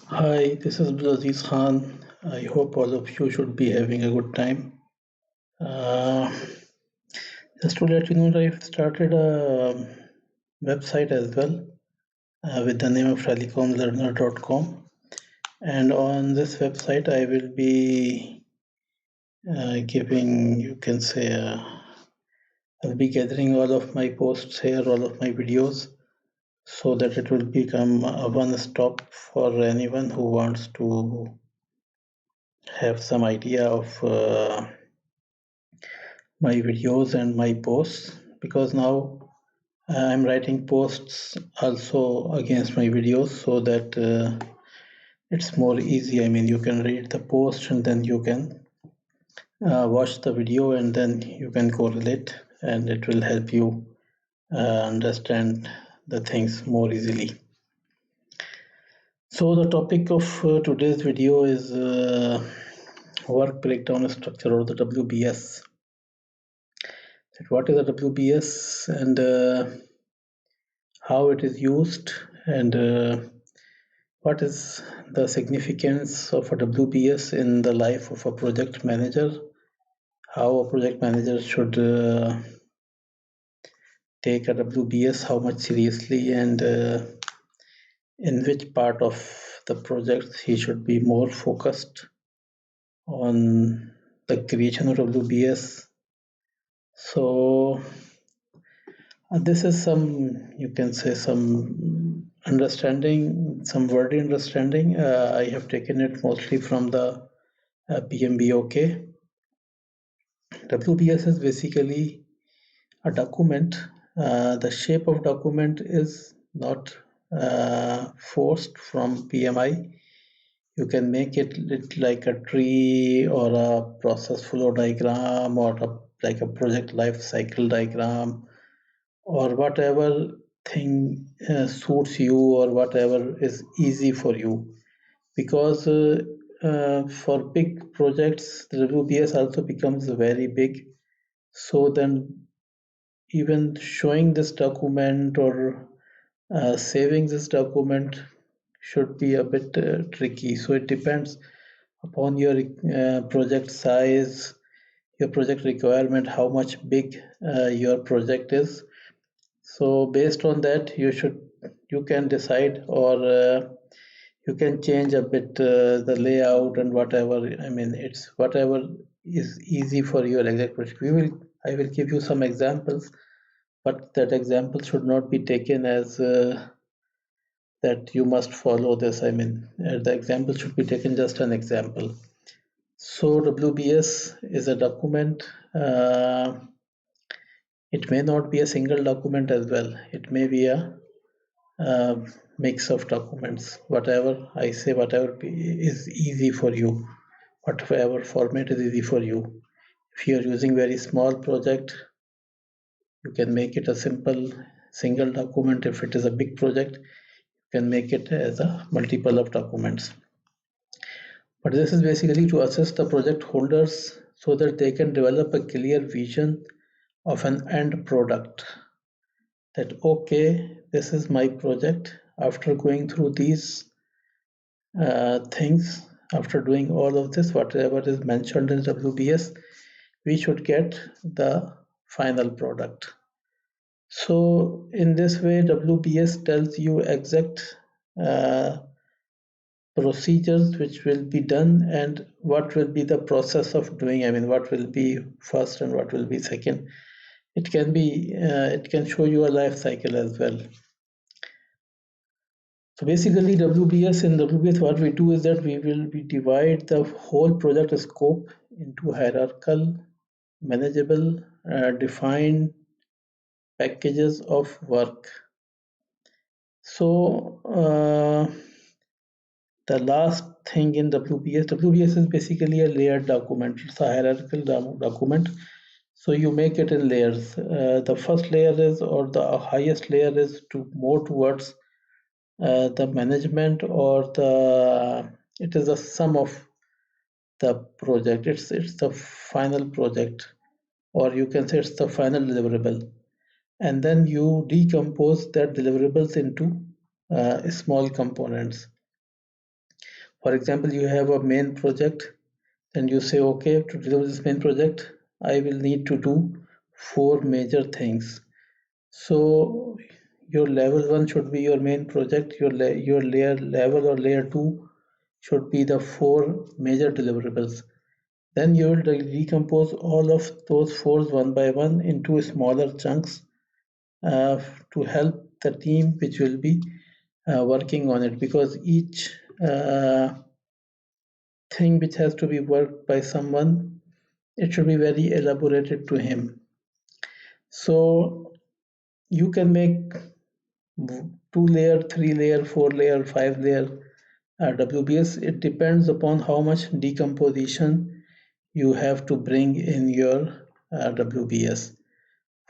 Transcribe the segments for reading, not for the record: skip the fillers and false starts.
Hi, this is Aziz Khan. I hope all of you should be having a good time. Uh, just to let you know, I've started a website as well with the name of telecomlearner.com. And on this website, I will be giving, you can say, I'll be gathering all of my posts here, all of my videos, so that it will become a one stop for anyone who wants to have some idea of my videos and my posts, because now I'm writing posts also against my videos so that it's more easy. I mean, you can read the post and then you can watch the video and then you can correlate, and it will help you understand the things more easily. So the topic of today's video is work breakdown structure, or the WBS. What is the WBS and how it is used, and what is the significance of a WBS in the life of a project manager, how a project manager should take a WBS, how much seriously, and in which part of the project he should be more focused on the creation of WBS. So this is some, you can say, some understanding, some wordy understanding. I have taken it mostly from the PMBOK. WBS is basically a document. The shape of document is not forced from PMI. You can make it like a tree or a process flow diagram, or like a project life cycle diagram, or whatever thing suits you, or whatever is easy for you. Because for big projects, the WBS also becomes very big. So then, even showing this document or saving this document should be a bit tricky. So it depends upon your project size, your project requirement, how much big your project is. So based on that, you can decide, or you can change a bit the layout and whatever. I mean, it's whatever is easy for your exact project. I will give you some examples, but that example should not be taken as that you must follow this. I mean, the example should be taken just an example. So WBS is a document. It may not be a single document as well. It may be a uh, mix of documents. Whatever I say, whatever is easy for you, whatever format is easy for you. If you are using very small project, you can make it a simple single document. If it is a big project, you can make it as a multiple of documents. But this is basically to assess the project holders so that they can develop a clear vision of an end product. That okay, this is my project. After going through these things, after doing all of this, whatever is mentioned in WBS, we should get the final product. So in this way, WBS tells you exact uh, procedures which will be done, and what will be the process of doing. I mean, what will be first and what will be second. It can show you a life cycle as well. So basically, WBS, what we do is that we divide the whole project scope into hierarchical, manageable, defined packages of work. So the last thing in WBS is basically a layered document. It's a hierarchical document. So you make it in layers. The first layer is, or the highest layer is, to more towards the management, or the it is a sum of the project. It's the final project, or you can say it's the final deliverable, and then you decompose that deliverables into small components. For example, you have a main project, then you say, okay, to deliver this main project, I will need to do 4 major things. So your level 1 should be your main project, your layer level or layer 2 should be the 4 major deliverables. Then you will decompose all of those 4s one by one into smaller chunks uh, to help the team which will be working on it, because each thing which has to be worked by someone, it should be very elaborated to him. So you can make 2 layer, 3 layer, 4 layer, 5 layer WBS. It depends upon how much decomposition you have to bring in your WBS.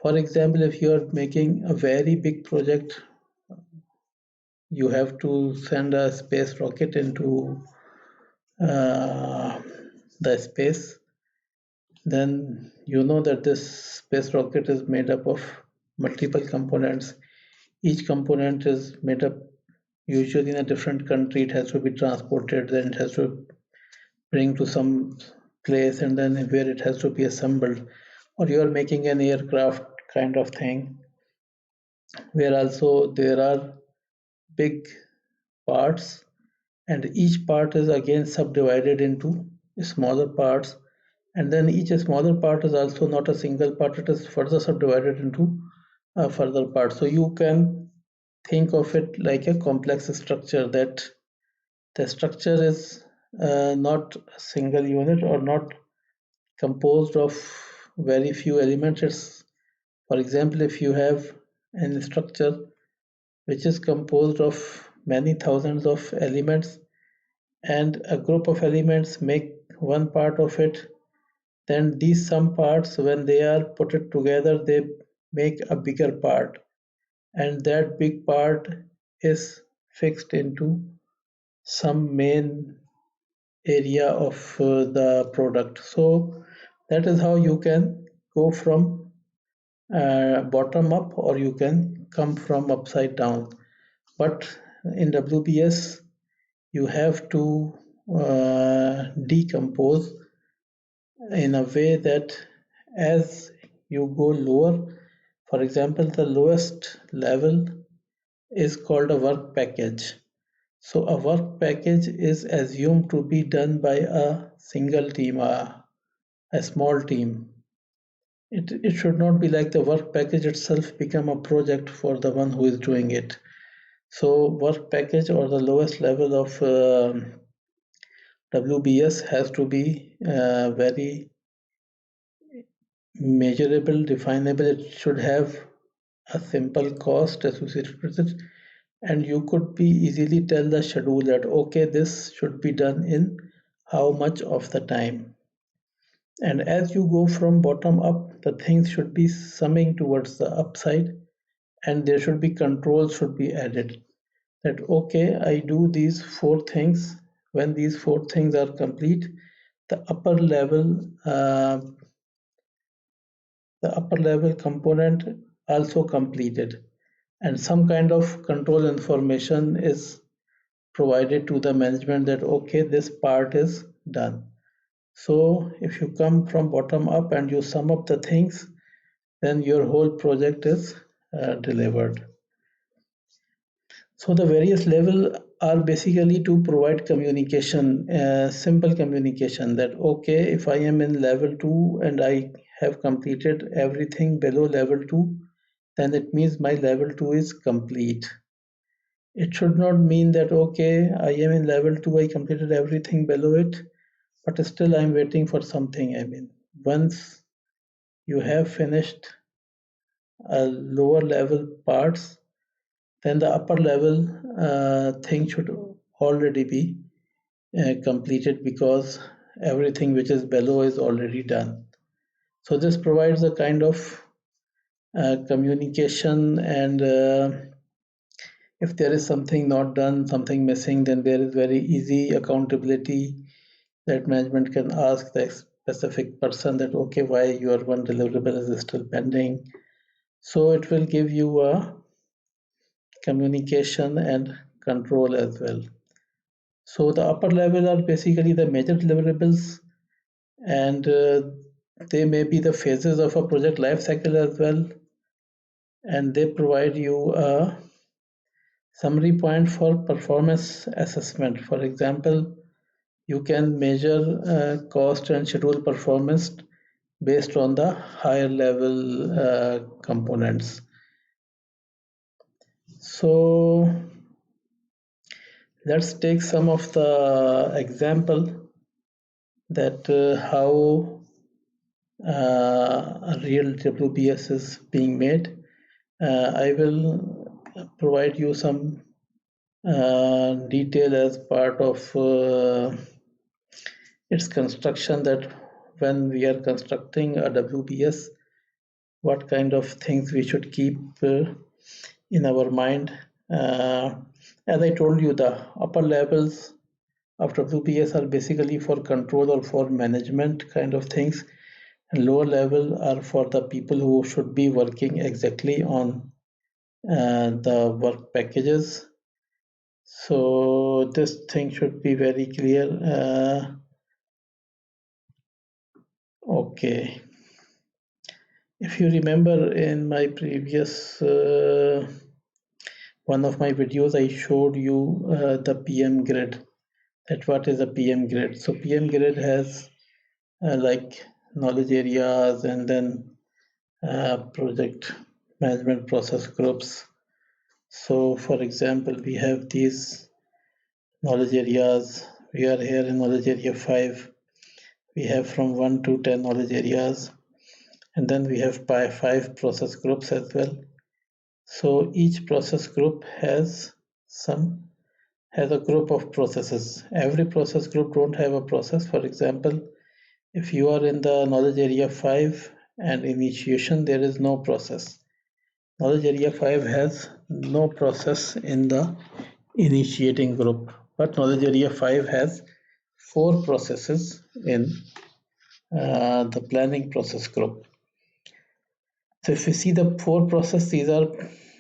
For example, if you are making a very big project, you have to send a space rocket into uh, the space, then you know that this space rocket is made up of multiple components. Each component is made up usually in a different country. It has to be transported, then it has to bring to some place, and then where it has to be assembled. Or you are making an aircraft kind of thing, where also there are big parts, and each part is again subdivided into smaller parts, and then each smaller part is also not a single part, it is further subdivided into a further part. So you can think of it like a complex structure, that the structure is not a single unit or not composed of very few elements. It's, for example, if you have a structure which is composed of many thousands of elements, and a group of elements make one part of it, then these some parts, when they are put it together, they make a bigger part, and that big part is fixed into some main area of the product. So that is how you can go from bottom up, or you can come from upside down. But in WBS, you have to decompose in a way that as you go lower, for example, the lowest level is called a work package. So a work package is assumed to be done by a single team, a small team. It should not be like the work package itself become a project for the one who is doing it. So work package, or the lowest level of WBS, has to be very measurable, definable. It should have a simple cost associated with it, and you could be easily tell the schedule that okay, this should be done in how much of the time. And as you go from bottom up, the things should be summing towards the upside, and there should be controls should be added, that okay, I do these 4 things. When these 4 things are complete, the upper level uh, the upper level component also completed, and some kind of control information is provided to the management that okay, this part is done. So if you come from bottom up and you sum up the things, then your whole project is delivered. So the various levels are basically to provide communication, simple communication, that okay, if I am in level 2 and I have completed everything below level 2, then it means my level 2 is complete. It should not mean that okay, I am in level 2, I completed everything below it, but still I'm waiting for something. I mean, once you have finished lower level parts, then the upper level thing should already be completed, because everything which is below is already done. So this provides a kind of communication, and if there is something not done, something missing, then there is very easy accountability that management can ask the specific person that okay, why your one deliverable is still pending. So it will give you a communication and control as well. So the upper level are basically the major deliverables, and they may be the phases of a project life cycle as well, and they provide you a summary point for performance assessment. For example, you can measure cost and schedule performance based on the higher level components. So let's take some of the example that how a real WBS is being made. I will provide you some detail as part of its construction, that when we are constructing a WBS, what kind of things we should keep in our mind. As I told you, the upper levels of WBS are basically for control or for management kind of things, and lower level are for the people who should be working exactly on the work packages. So this thing should be very clear. Okay. If you remember in my previous one of my videos, I showed you the PM grid. That what is a PM grid? So PM grid has like knowledge areas and then project management process groups. So for example, we have these knowledge areas. We are here in knowledge area 5. We have from 1 to 10 knowledge areas, and then we have 5 process groups as well. So each process group has a group of processes. Every process group don't have a process. For example, if you are in the knowledge area 5 and initiation, there is no process. Knowledge area 5 has no process in the initiating group, but knowledge area 5 has 4 processes in the planning process group. So if you see the 4 processes, these are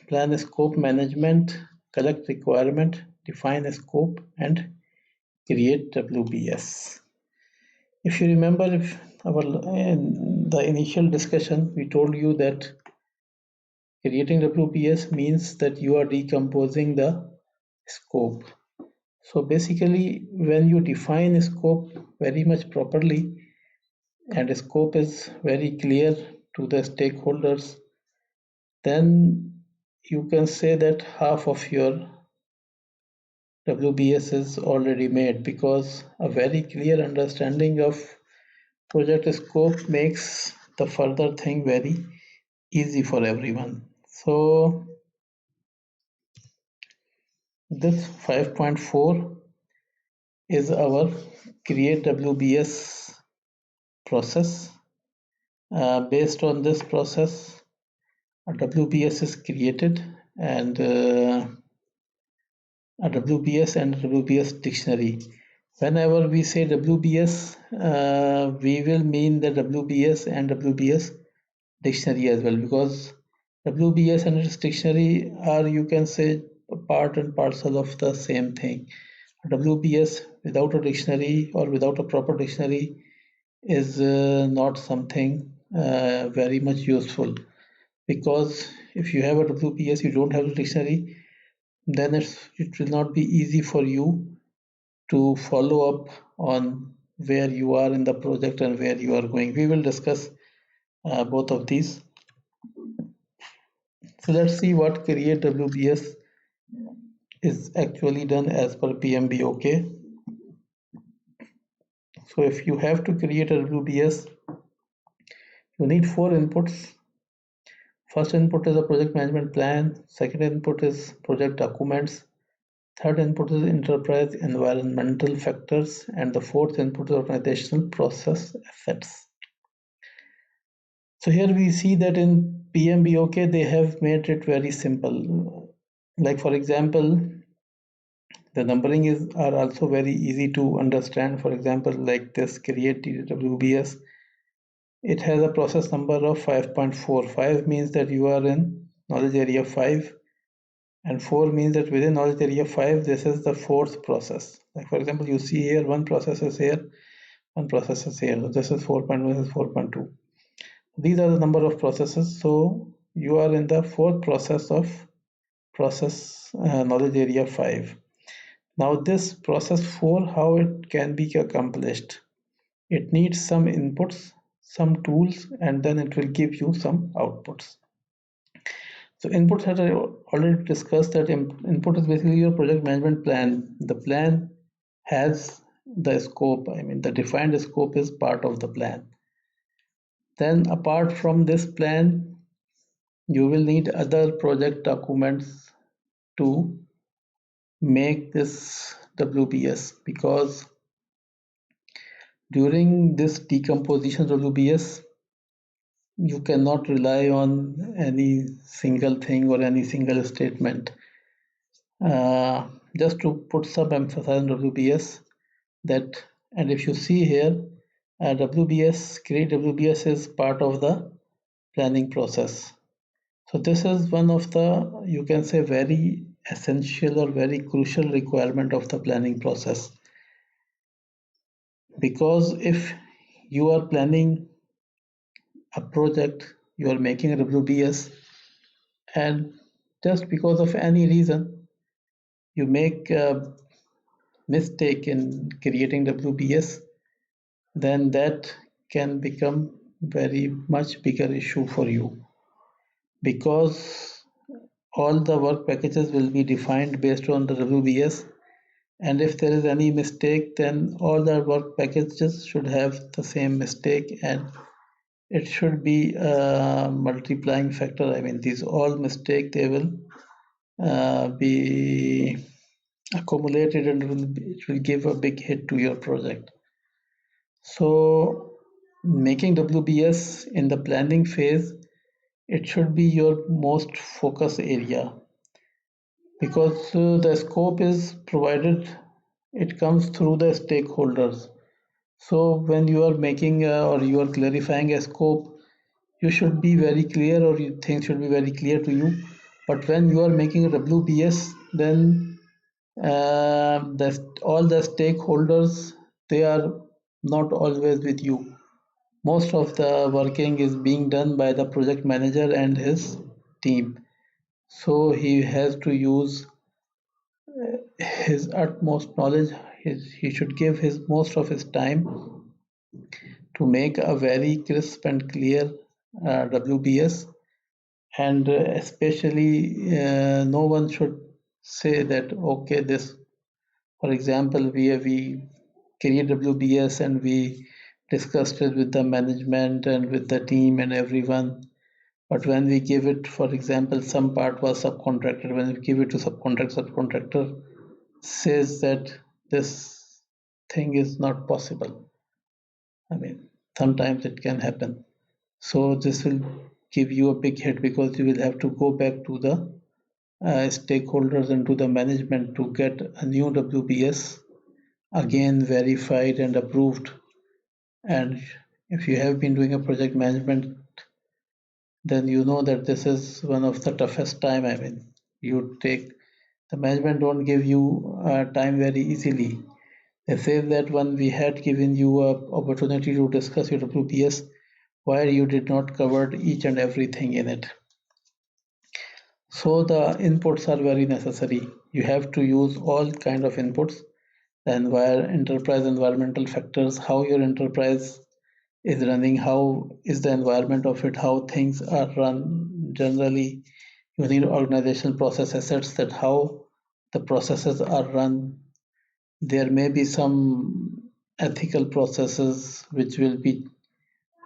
plan scope management, collect requirement, define a scope, and create WBS. If you remember, in the initial discussion, we told you that creating WBS means that you are decomposing the scope. So basically, when you define a scope very much properly, and a scope is very clear to the stakeholders, then you can say that half of your WBS is already made, because a very clear understanding of project scope makes the further thing very easy for everyone. So this 5.4 is our create WBS process. Based on this process, a WBS is created, and a WBS and WBS dictionary. Whenever we say WBS, we will mean the WBS and WBS dictionary as well, because WBS and its dictionary are, you can say, part and parcel of the same thing. WBS without a dictionary or without a proper dictionary is not something very much useful, because if you have a WBS, you don't have a dictionary, then it will not be easy for you to follow up on where you are in the project and where you are going. We will discuss both of these. So let's see what create WBS is actually done as per PMBOK. So if you have to create a WBS, you need 4 inputs. First input is a project management plan. Second input is project documents. Third input is enterprise environmental factors. And the fourth input is organizational process assets. So here we see that in PMBOK, they have made it very simple. Like for example, the numbering are also very easy to understand. For example, like this create WBS, it has a process number of 5.45, means that you are in knowledge area 5, And 4 means that within knowledge area 5, this is the fourth process. Like for example, you see here one process is here, one process is here. So this is 4.1, this is 4.2. These are the number of processes. So you are in the fourth process of process knowledge area 5. Now this process 4, how it can be accomplished? It needs some inputs, some tools, and then it will give you some outputs. So inputs that I already discussed, that input is basically your project management plan. The plan has the scope. I mean, the defined scope is part of the plan. Then apart from this plan, you will need other project documents to make this WBS, because during this decomposition WBS, you cannot rely on any single thing or any single statement. Just to put some emphasis on WBS, that, and if you see here, WBS, create WBS is part of the planning process. So this is one of the, you can say, very essential or very crucial requirement of the planning process. Because if you are planning a project, you are making a WBS, and just because of any reason you make a mistake in creating WBS, then that can become very much bigger issue for you, because all the work packages will be defined based on the WBS, and if there is any mistake, then all the work packages should have the same mistake, and it should be a multiplying factor. I mean, these all mistake, they will be accumulated, and it will give a big hit to your project. So making WBS in the planning phase, it should be your most focus area, because the scope is provided, it comes through the stakeholders. So when you are making or you are clarifying a scope, you should be very clear, or you things should be very clear to you. But when you are making a WBS, then all the stakeholders, they are not always with you. Most of the working is being done by the project manager and his team. So he has to use his utmost knowledge. He should give his most of his time to make a very crisp and clear WBS. And especially no one should say that, okay, this, for example, we create WBS and we discussed it with the management and with the team and everyone. But when we give it, for example, some part was subcontracted. When we give it to subcontractor says that this thing is not possible. I mean, sometimes it can happen. So this will give you a big hit, because you will have to go back to the stakeholders and to the management to get a new WBS again verified and approved. And if you have been doing a project management, then you know that this is one of the toughest time. I mean, you take, the management don't give you time very easily. They say that when we had given you a opportunity to discuss your WPS, why you did not cover each and everything in it. So the inputs are very necessary. You have to use all kind of inputs. The enterprise environmental factors, how your enterprise is running, how is the environment of it, how things are run generally. You need organizational process assets, that how the processes are run. There may be some ethical processes which will be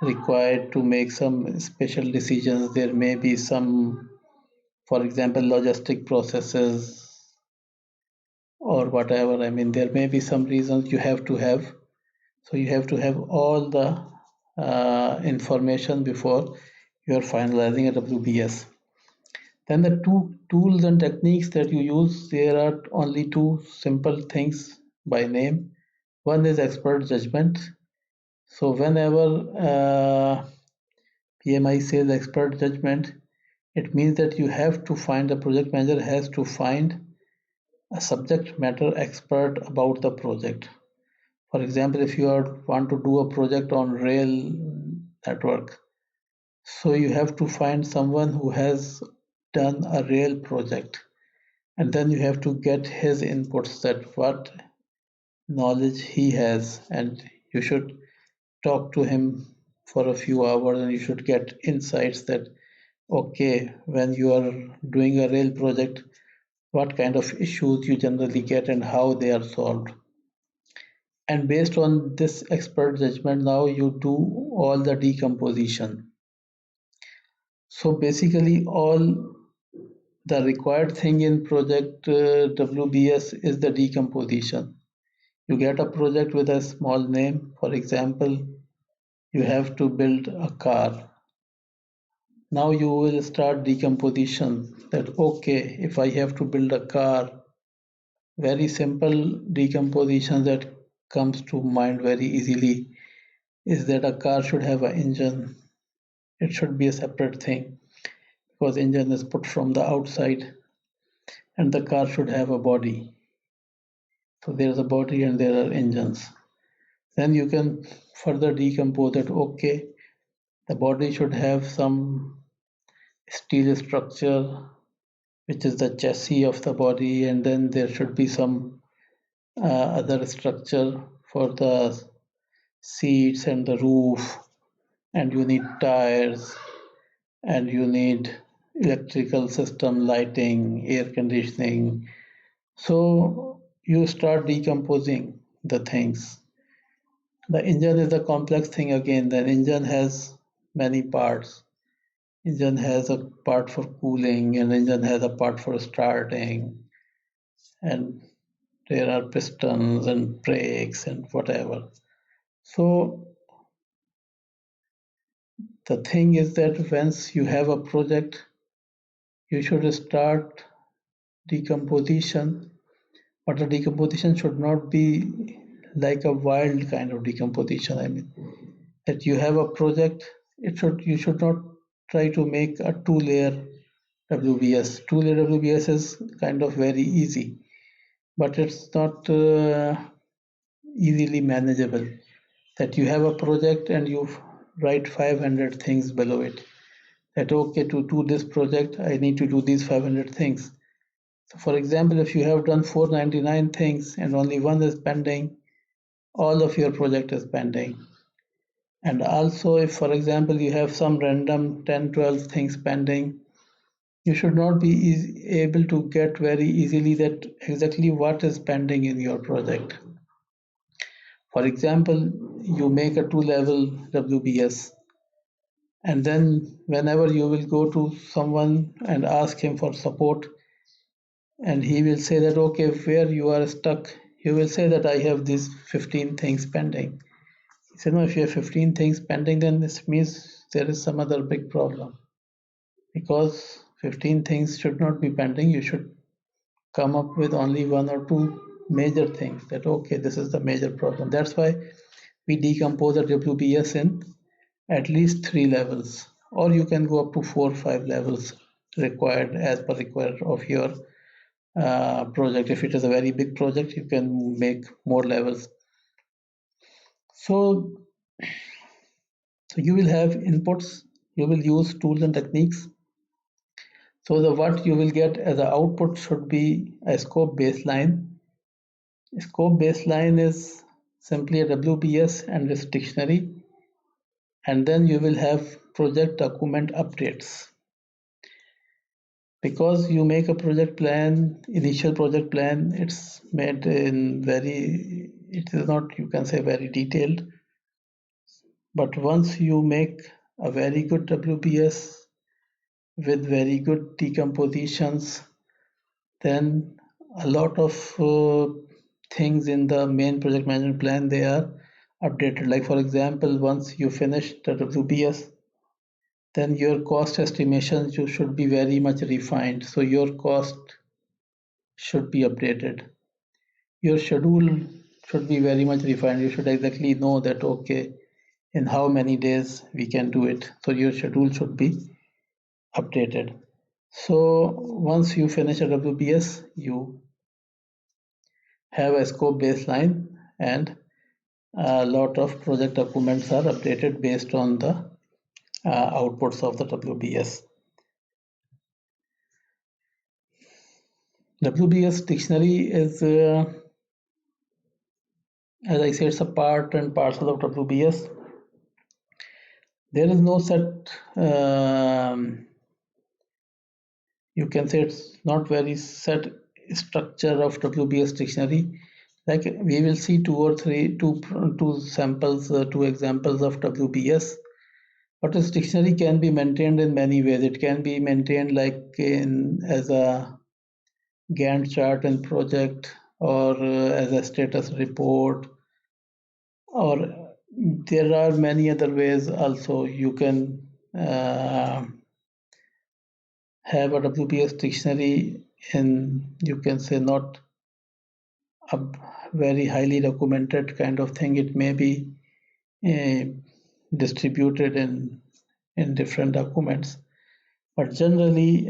required to make some special decisions. There may be some, for example, logistic processes or whatever. I mean, there may be some reasons you have to have. So you have to have all the information before you are finalizing a WBS. Then the two tools and techniques that you use, there are only two simple things by name. One is expert judgment. So whenever PMI says expert judgment, It means that the project manager has to find a subject matter expert about the project. For example, if you want to do a project on rail network, so you have to find someone who has done a rail project, and then you have to get his inputs, that what knowledge he has, and you should talk to him for a few hours and you should get insights that okay, when you are doing a rail project, what kind of issues you generally get and how they are solved. And based on this expert judgment, now you do all the decomposition. So basically, all the required thing in project WBS is the decomposition. You get a project with a small name. For example, you have to build a car. Now you will start decomposition, that okay, if I have to build a car, very simple decomposition that comes to mind very easily is that a car should have an engine. It should be a separate thing because engine is put from the outside, and the car should have a body. So there's a body and there are engines. Then you can further decompose that okay, the body should have some steel structure, which is the chassis of the body, and then there should be some other structure for the seats and the roof, and you need tires, and you need electrical system, lighting, air conditioning. So you start decomposing the things. The engine is a complex thing again. The engine has many parts. Engine has a part for cooling, and engine has a part for starting, and there are pistons and brakes and whatever. So the thing is that once you have a project, you should start decomposition, but the decomposition should not be like a wild kind of decomposition. I mean, that you have a project, you should not try to make a two-layer WBS. Two-layer WBS is kind of very easy, but it's not easily manageable. That you have a project and you write 500 things below it. That okay, to do this project, I need to do these 500 things. So for example, if you have done 499 things and only one is pending, all of your project is pending. And also, if for example you have some random 10, 12 things pending, you should not be able to get very easily that exactly what is pending in your project. For example, you make a two-level WBS, and then whenever you will go to someone and ask him for support, and he will say that okay, where you are stuck, you will say that I have these 15 things pending. He said, no, if you have 15 things pending, then this means there is some other big problem, because 15 things should not be pending. You should come up with only one or two major things, that okay, this is the major problem. That's why we decompose a WBS in at least 3 levels, or you can go up to 4 or 5 levels required as per required of your project. If it is a very big project, you can make more levels. So you will have inputs, you will use tools and techniques. So the what you will get as an output should be a scope baseline. Scope baseline is simply a WBS and its dictionary, and then you will have project document updates. Because you make a project plan, initial project plan, it's made in it is not, you can say, very detailed. But once you make a very good WBS with very good decompositions, then a lot of things in the main project management plan, they are updated. Like for example, once you finish the WBS, then your cost estimations should be very much refined. So your cost should be updated. Your schedule should be very much refined. You should exactly know that okay, in how many days we can do it. So your schedule should be updated. So once you finish a WBS, you have a scope baseline, and a lot of project documents are updated based on the outputs of the WBS. WBS dictionary is, as I said, it's a part and parcel of WBS. There is no set, you can say it's not very set structure of WBS dictionary. Like we will see two samples, two examples of WBS. But this dictionary can be maintained in many ways. It can be maintained like as a Gantt chart and project, or as a status report, or there are many other ways also. You can have a WBS dictionary in, you can say, not a very highly documented kind of thing. It may be uh, distributed in different documents, but generally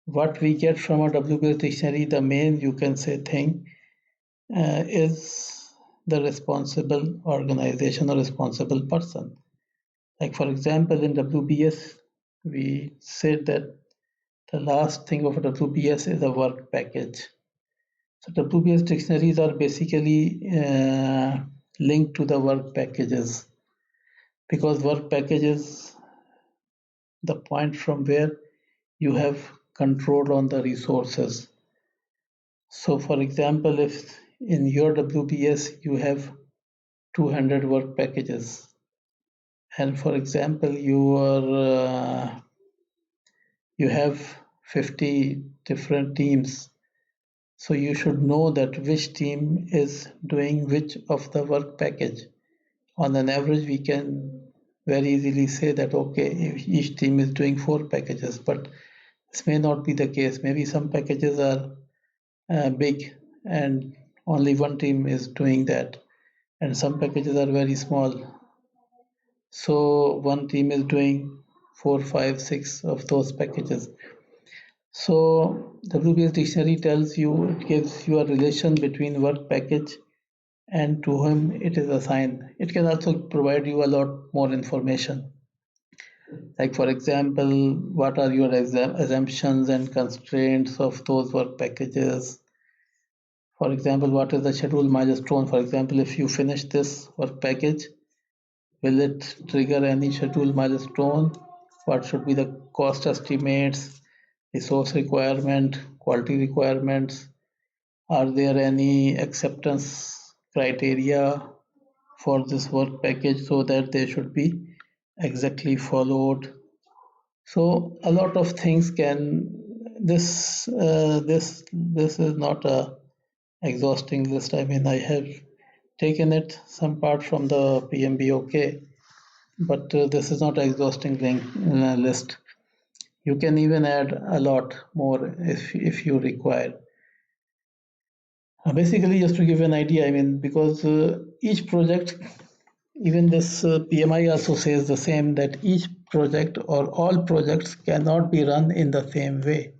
what we get from a WBS dictionary, the main, you can say, thing is the responsible organization or responsible person. Like for example, in WBS, we said that the last thing of a WBS is a work package. So WBS dictionaries are basically linked to the work packages, because work package is the point from where you have control on the resources. So for example, if in your WBS you have 200 work packages, and for example you have 50 different teams, so you should know that which team is doing which of the work package. On an average, we can very easily say that okay, if each team is doing 4 packages, but this may not be the case. Maybe some packages are big and only one team is doing that, and some packages are very small, so one team is doing 4, 5, 6 of those packages. So WBS dictionary tells you, it gives you a relation between work package and to whom it is assigned. It can also provide you a lot more information, like for example, what are your assumptions and constraints of those work packages. For example, what is the schedule milestone? For example, if you finish this work package, will it trigger any schedule milestone? What should be the cost estimates, resource requirement, quality requirements? Are there any acceptance criteria for this work package so that they should be exactly followed? So a lot of things can, this is not a exhausting list. I mean, I have taken it some part from the PMBOK, but this is not an exhausting list. You can even add a lot more if you require. Basically, just to give you an idea, I mean, because each project, even this PMI also says the same, that each project or all projects cannot be run in the same way.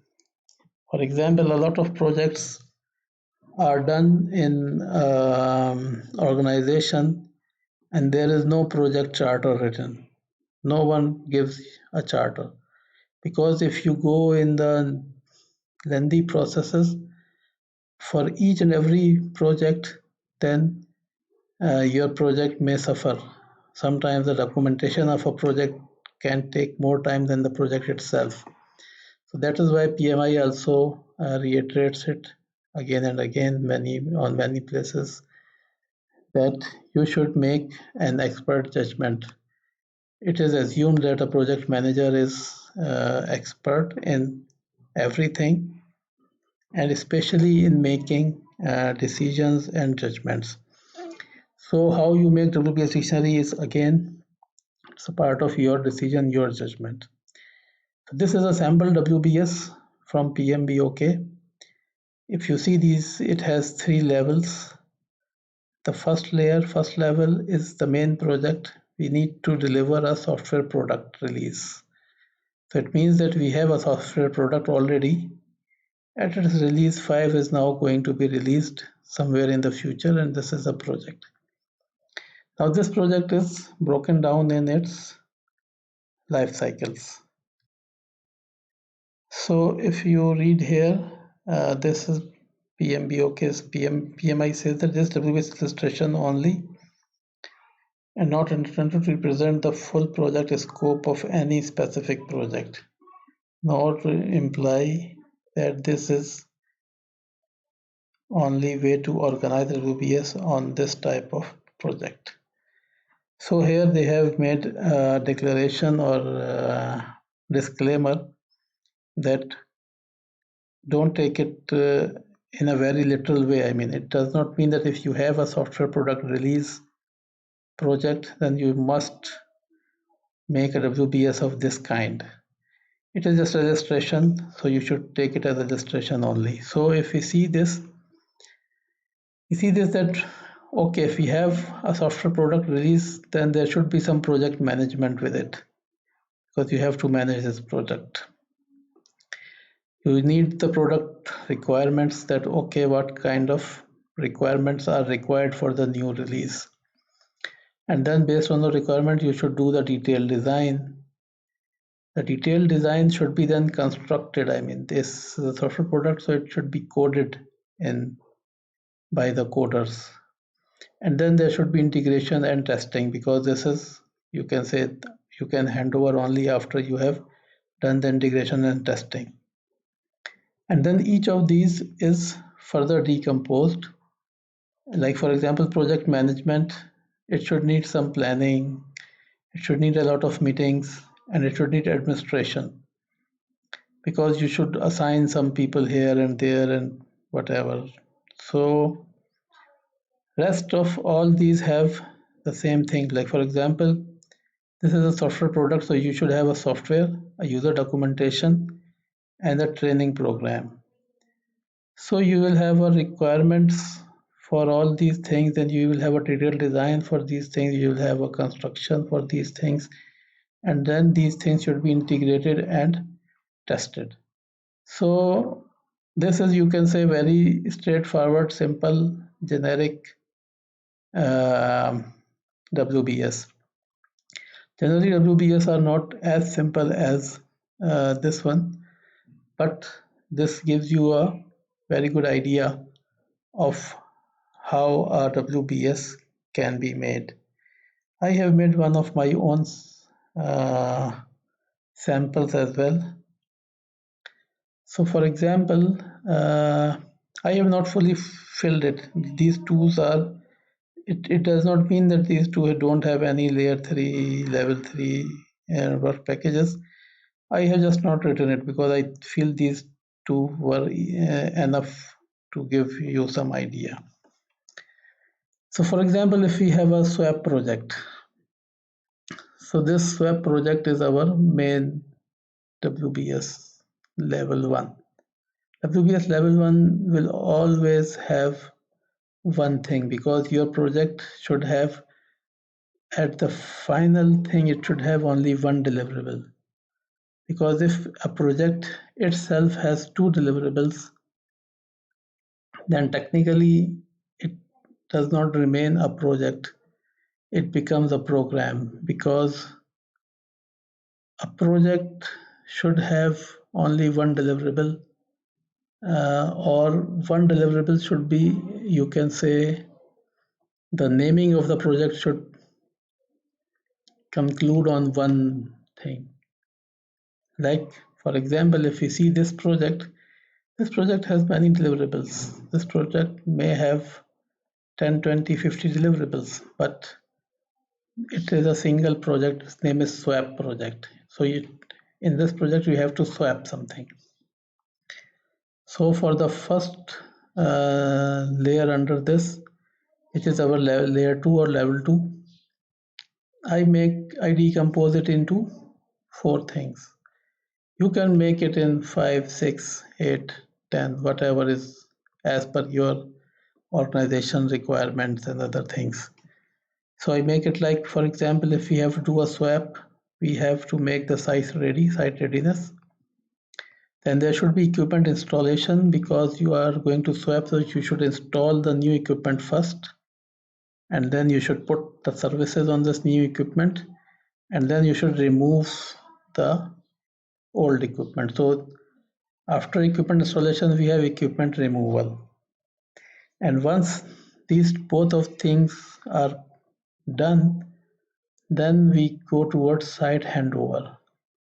For example, a lot of projects are done in organization and there is no project charter written. No one gives a charter, because if you go in the lengthy processes for each and every project, then your project may suffer. Sometimes the documentation of a project can take more time than the project itself. So that is why PMI also reiterates it again and again on many places, that you should make an expert judgment. It is assumed that a project manager is expert in everything, and especially in making decisions and judgments. So how you make WBS dictionary is, again, it's a part of your decision, your judgment. So this is a sample WBS from PMBOK. If you see these, it has 3 levels. The first level is the main project. We need to deliver a software product release. So it means that we have a software product already. At its release 5 is now going to be released somewhere in the future, and this is a project. Now this project is broken down in its life cycles. So if you read here, this is PMI says that this WBS illustration only and not intended to represent the full project scope of any specific project, nor to imply that this is only way to organize WBS on this type of project. So here they have made a declaration or disclaimer that don't take it in a very literal way. I mean, it does not mean that if you have a software product release project, then you must make a WBS of this kind. It is just registration, so you should take it as a registration only. So if we see this, that okay, if we have a software product release, then there should be some project management with it, because you have to manage this project. You need the product requirements, that okay, what kind of requirements are required for the new release, and then based on the requirement you should do the detailed design. The detailed design should be then constructed. I mean, this is a software product, so it should be coded in by the coders, and then there should be integration and testing, because this is, you can say, you can hand over only after you have done the integration and testing. And then each of these is further decomposed. Like for example, project management, it should need some planning, it should need a lot of meetings, and it should need administration, because you should assign some people here and there and whatever. So rest of all these have the same thing. Like for example, this is a software product, so you should have a software, a user documentation, and a training program. So you will have a requirements for all these things, and you will have a detailed design for these things, you will have a construction for these things, and then these things should be integrated and tested. So this is, you can say, very straightforward, simple, generic WBS. Generally, WBS are not as simple as this one, but this gives you a very good idea of how a WBS can be made. I have made one of my own samples as well. So for example, I have not fully filled it. These tools are, it does not mean that these two don't have any layer 3, level 3 work packages. I have just not written it because I feel these two were enough to give you some idea. So for example, if we have a swap project, so this swap project is our main WBS level 1. WBS level 1 will always have one thing, because your project should have, at the final thing, it should have only one deliverable. Because if a project itself has two deliverables, then technically it does not remain a project, it becomes a program, because a project should have only one deliverable, or one deliverable should be, you can say, the naming of the project should conclude on one thing. Like for example, if we see this project has many deliverables. This project may have 10, 20, 50 deliverables, but it is a single project. Its name is swap project. So in this project you have to swap something. So for the first layer under this, which is our layer 2 or level 2, I decompose it into 4 things. You can make it in 5, 6, 8, 10, whatever is as per your organization requirements and other things. So I make it like, for example, if we have to do a swap, we have to make the site readiness. Then there should be equipment installation, because you are going to swap, so you should install the new equipment first, and then you should put the services on this new equipment, and then you should remove the old equipment. So after equipment installation, we have equipment removal. And once these both of things are done, then we go towards site handover.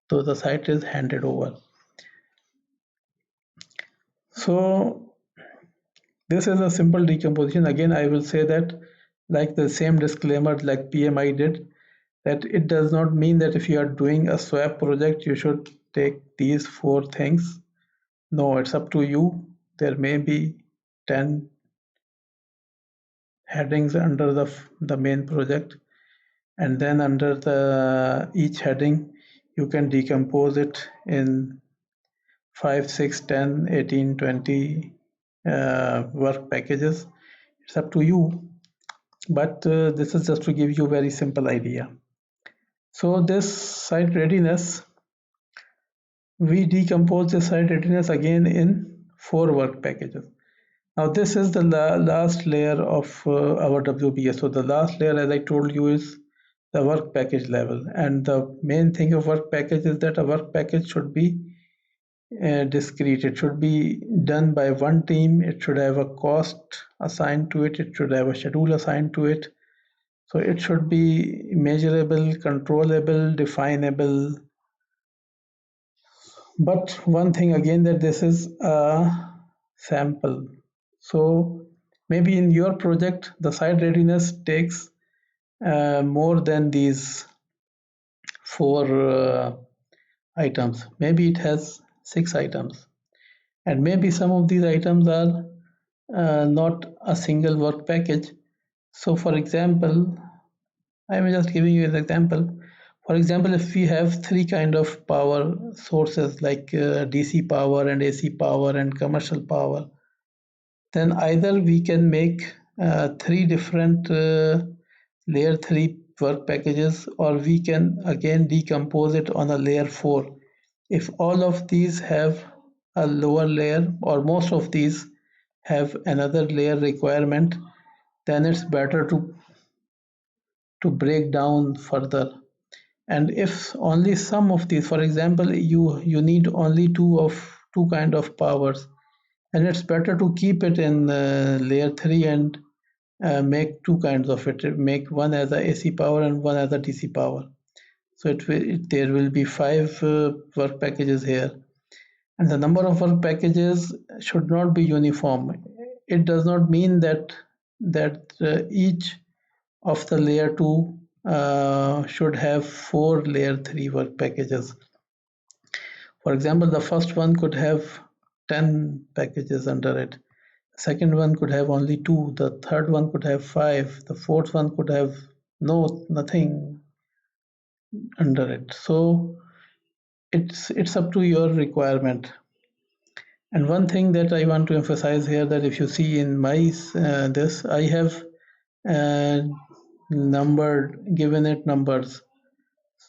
So the site is handed over. So this is a simple decomposition. Again, I will say that, like the same disclaimer like PMI did, that it does not mean that if you are doing a swap project, you should take these 4 things. No, it's up to you. There may be 10 headings under the main project, and then under each heading, you can decompose it in 5, 6, 10, 18, 20 work packages. It's up to you, but this is just to give you a very simple idea. So this site readiness, we decompose the site readiness again in 4 work packages. Now this is the last layer of our WBS. So the last layer, as I told you, is the work package level, and the main thing of work package is that a work package should be discrete. It should be done by one team. It should have a cost assigned to it. It should have a schedule assigned to it. So it should be measurable, controllable, definable. But one thing again, that this is a sample. So maybe in your project, the site readiness takes more than these 4 items. Maybe it has 6 items. And maybe some of these items are not a single work package. So for example, I'm just giving you an example. For example, if we have 3 kind of power sources like DC power and AC power and commercial power, then either we can make 3 different layer 3 work packages, or we can again decompose it on a layer 4. If all of these have a lower layer, or most of these have another layer requirement, then it's better to break down further. And if only some of these, for example, you need only two kind of powers, then it's better to keep it in layer 3 and make 2 kinds of it. Make one as a AC power and one as a DC power. So there will be 5 work packages here, and the number of work packages should not be uniform. It does not mean that each of the layer 2 should have 4 layer 3 work packages. For example, the first one could have 10 packages under it. The second one could have only 2. The third one could have 5. The fourth one could have nothing under it. So it's up to your requirement. And one thing that I want to emphasize here, that if you see in my this, I have given it numbers.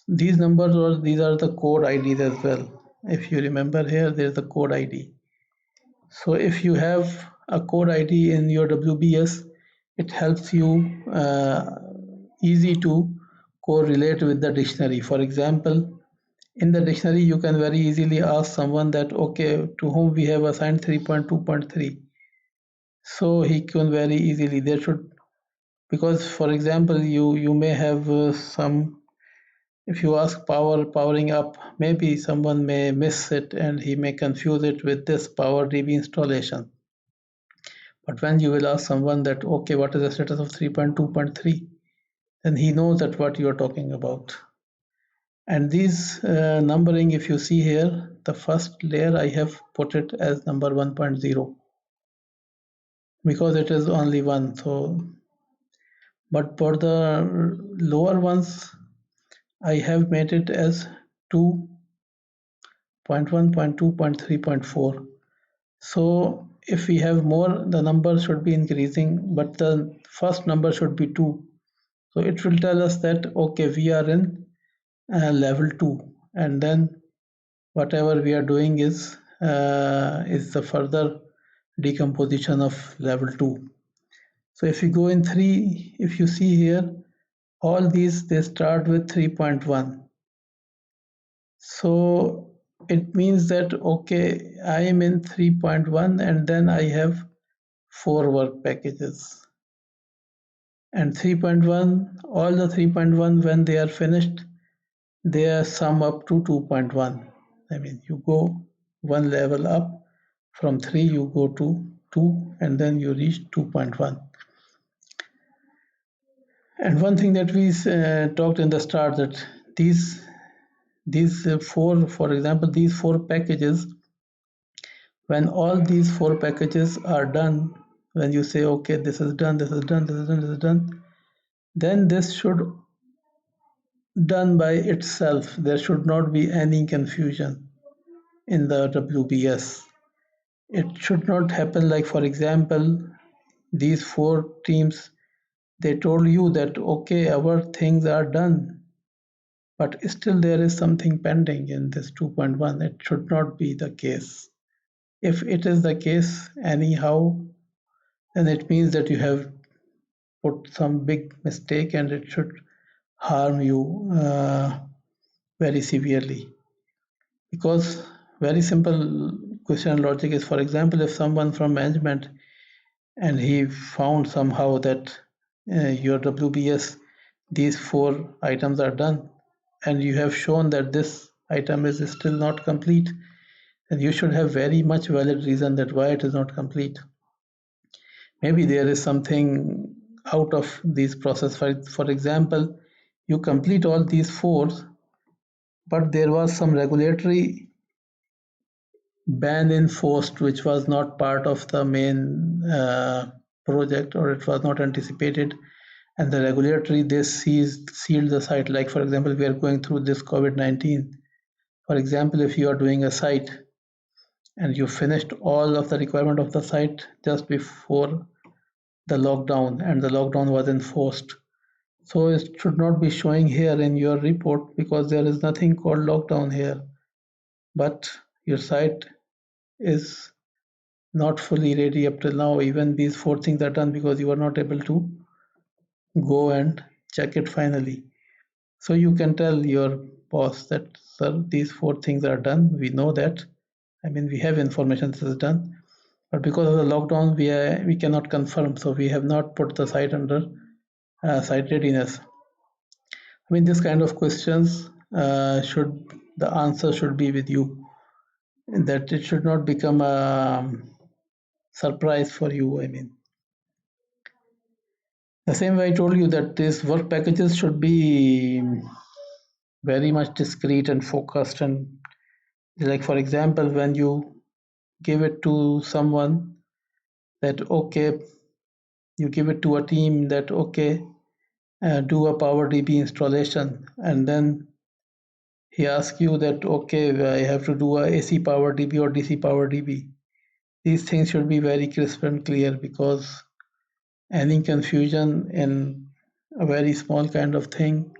These numbers, these are the code IDs as well. If you remember here, there's the code ID. So if you have a code ID in your WBS, it helps you easy to correlate with the dictionary. For example, in the dictionary, you can very easily ask someone that, okay, to whom we have assigned 3.2.3. So he can very easily, there should, because for example, you may have some, if you ask powering up, maybe someone may miss it and he may confuse it with this power DB installation. But when you will ask someone that, okay, what is the status of 3.2.3, then he knows that what you are talking about. And these numbering, if you see here, the first layer I have put it as number 1.0 because it is only one. So, but for the lower ones, I have made it as 2.1, 0.2, 0.3, 0.4. So if we have more, the number should be increasing, but the first number should be 2. So it will tell us that, okay, we are in level 2, and then whatever we are doing is the further decomposition of level 2. So if you go in 3, if you see here, all these, they start with 3.1. So it means that, okay, I am in 3.1 and then I have 4 work packages. And 3.1, all the 3.1, when they are finished, they are sum up to 2.1. I mean, you go one level up, from 3 you go to 2, and then you reach 2.1. And one thing that we talked in the start, that these four, for example, these 4 packages, when all these 4 packages are done, when you say, okay, this is done, this is done, this is done, this is done, then this should done by itself. There should not be any confusion in the WBS. It should not happen like, for example, these 4 teams, they told you that, okay, our things are done, but still there is something pending in this 2.1. It should not be the case. If it is the case anyhow, then it means that you have put some big mistake and it should harm you very severely. Because very simple question and logic is, for example, if someone from management and he found somehow that your WBS, these 4 items are done, and you have shown that this item is still not complete, then you should have very much valid reason that why it is not complete. Maybe there is something out of this process. For example, you complete all these 4, but there was some regulatory ban enforced which was not part of the main project, or it was not anticipated, and the regulatory, they sealed the site. Like, for example, we are going through this COVID-19. For example, if you are doing a site and you finished all of the requirement of the site just before the lockdown, and the lockdown was enforced, so it should not be showing here in your report, because there is nothing called lockdown here, but your site is not fully ready up till now. Even these 4 things are done because you are not able to go and check it finally. So you can tell your boss that, sir, these 4 things are done. We know that. I mean, we have information this is done, but because of the lockdown, we cannot confirm. So we have not put the site under site readiness. I mean, this kind of questions the answer should be with you, and that it should not become a surprise for you. I mean, the same way I told you that these work packages should be very much discreet and focused, and like, for example, when you give it to someone, that, okay, you give it to a team that, okay, do a Power DB installation, and then he asks you that, okay, I have to do a AC Power DB or DC Power DB. These things should be very crisp and clear, because any confusion in a very small kind of thing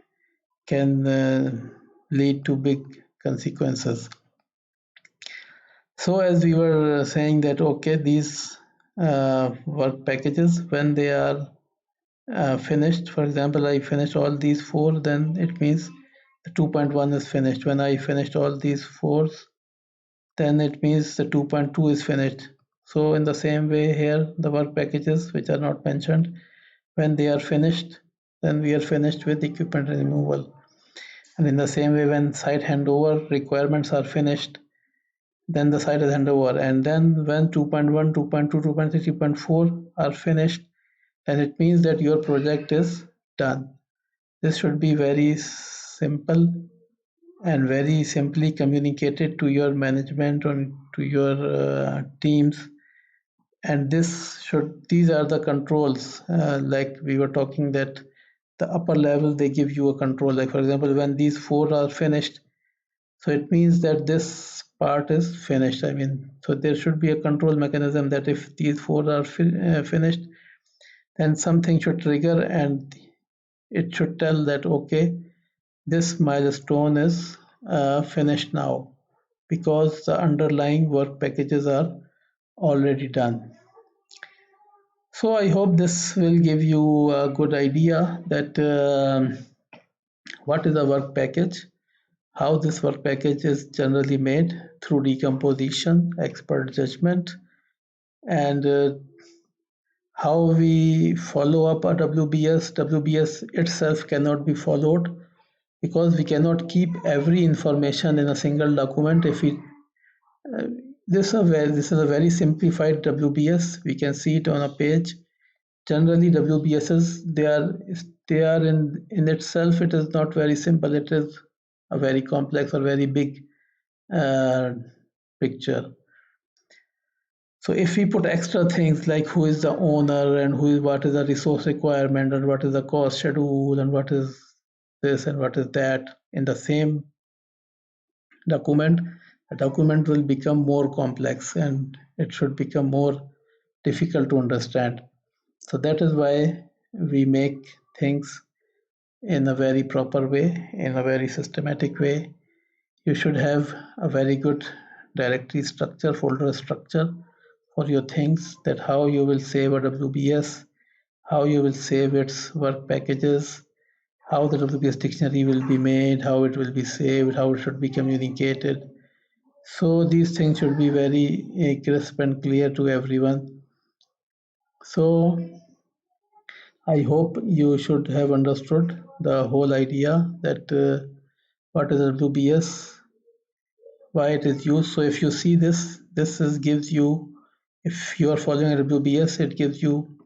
can lead to big consequences. So as we were saying that, okay, these work packages, when they are finished, for example, I finished all these 4, then it means the 2.1 is finished. When I finished all these 4s, then it means the 2.2 is finished. So in the same way here, the work packages which are not mentioned, when they are finished, then we are finished with equipment removal. And in the same way, when site handover requirements are finished, then the site is handover. And then when 2.1, 2.2, 2.3, 3.4 are finished, then it means that your project is done. This should be very simple and very simply communicated to your management or to your teams. And these are the controls, like we were talking, that the upper level, they give you a control. Like, for example, when these 4 are finished, so it means that this part is finished. I mean, so there should be a control mechanism that if these 4 are finished, then something should trigger, and it should tell that, okay, this milestone is finished now because the underlying work packages are already done. So I hope this will give you a good idea that what is a work package, how this work package is generally made through decomposition, expert judgment, and how we follow up a WBS. WBS itself cannot be followed because we cannot keep every information in a single document. If we this is a very simplified WBS. We can see it on a page. Generally, WBSs they are in itself. It is not very simple. It is a very complex or very big uh, picture. So if we put extra things like who is the owner and what is the resource requirement and what is the cost schedule and what is this and what is that in the same document, the document will become more complex and it should become more difficult to understand. So that is why we make things in a very proper way, in a very systematic way. You should have a very good directory structure, folder structure for your things, that how you will save a WBS, how you will save its work packages, how the WBS dictionary will be made, how it will be saved, how it should be communicated. So these things should be very crisp and clear to everyone. So I hope you should have understood the whole idea that what is WBS, why it is used. So if you see this gives you, if you are following WBS, it gives you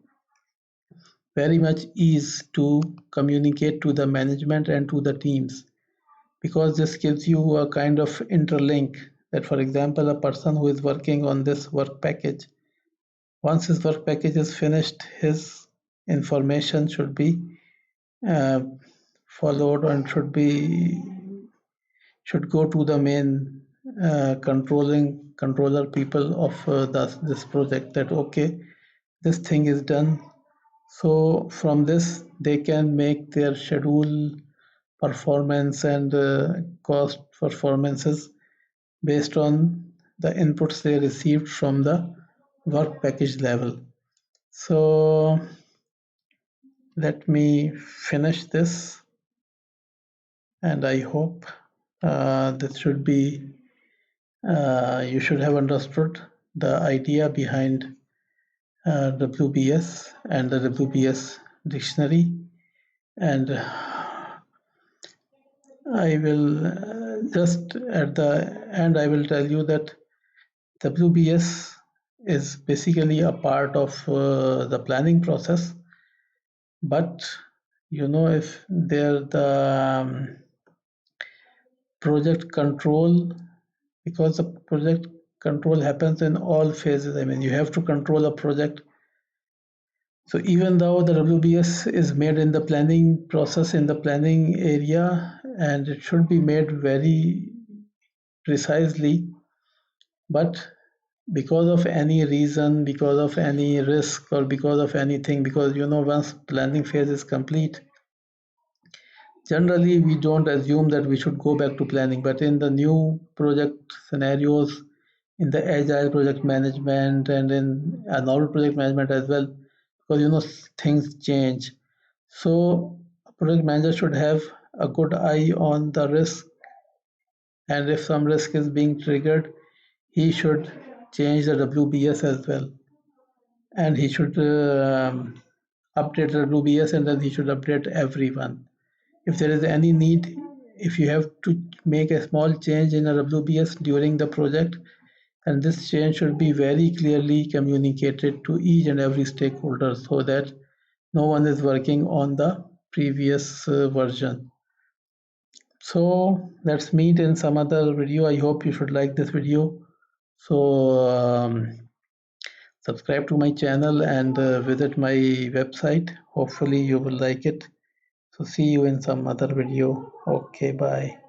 very much ease to communicate to the management and to the teams, because this gives you a kind of interlink that, for example, a person who is working on this work package, once his work package is finished, his information should be uh, followed and should go to the main controller people of this project, that okay, this thing is done. So from this they can make their schedule performance and cost performances based on the inputs they received from the work package level. So let me finish this, and I hope this should be you should have understood the idea behind WBS and the WBS dictionary. And I will just at the end, I will tell you that WBS is basically a part of the planning process. But if there the project control, because the project control happens in all phases. I mean, you have to control a project. So even though the WBS is made in the planning process, in the planning area, and it should be made very precisely, but because of any reason, because of any risk, or because of anything, because once planning phase is complete, generally we don't assume that we should go back to planning. But in the new project scenarios, in the agile project management and in a normal project management as well, because things change. So a project manager should have a good eye on the risk, and if some risk is being triggered, he should change the WBS as well, and he should update the WBS, and then he should update everyone. If there is any need, if you have to make a small change in a WBS during the project, and this change should be very clearly communicated to each and every stakeholder, so that no one is working on the previous version. So let's meet in some other video. I hope you should like this video. So subscribe to my channel and visit my website. Hopefully you will like it. So see you in some other video. Okay, bye.